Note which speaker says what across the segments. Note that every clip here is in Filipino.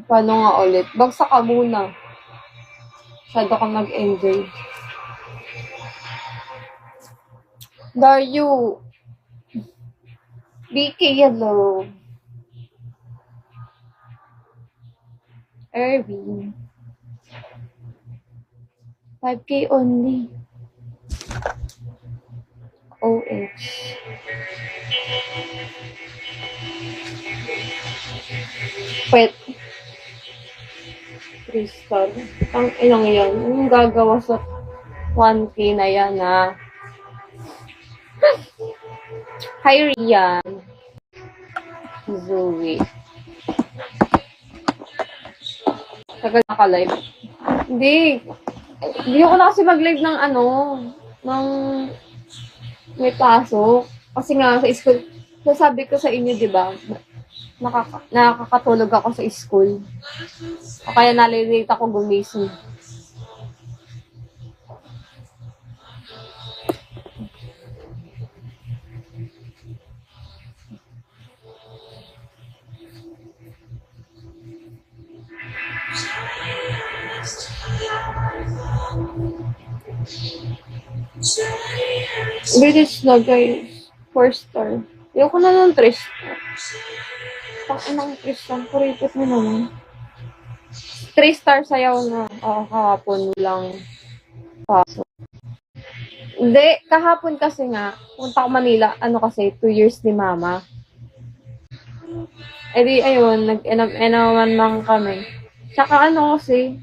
Speaker 1: Paano nga ulit? Bagsak ka muna. Masyado ka mag-enjoy. Dario. BK, hello. Erwin. 5K only. OH. Pet. Crystal. Ang ilang yan. Anong gagawa sa 1K na yan, ha? Hi, Rian. Zoe. Tagal naka-live. Hindi ako na kasi mag-live ng ng may pasok. Kasi nga sa school, sabi ko sa inyo, di ba, nakakatulog ako sa school. O kaya nalilate ako gumising. British na guys. 4 star. Ayoko na ng 3 star. Inang 3 star. Kuripot mo naman. 3 star sayaw na. Kahapon lang. Pasok. Hindi. Kahapon kasi nga. Punta ko Manila. Kasi 2 years ni Mama. Di ayun. Nag-enaman lang kami. Tsaka kasi.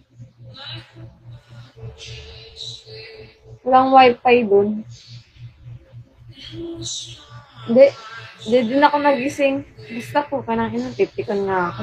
Speaker 1: Walang wifi dun. Hindi din ako nagising. Basta po, kanang 50 ko nga ako.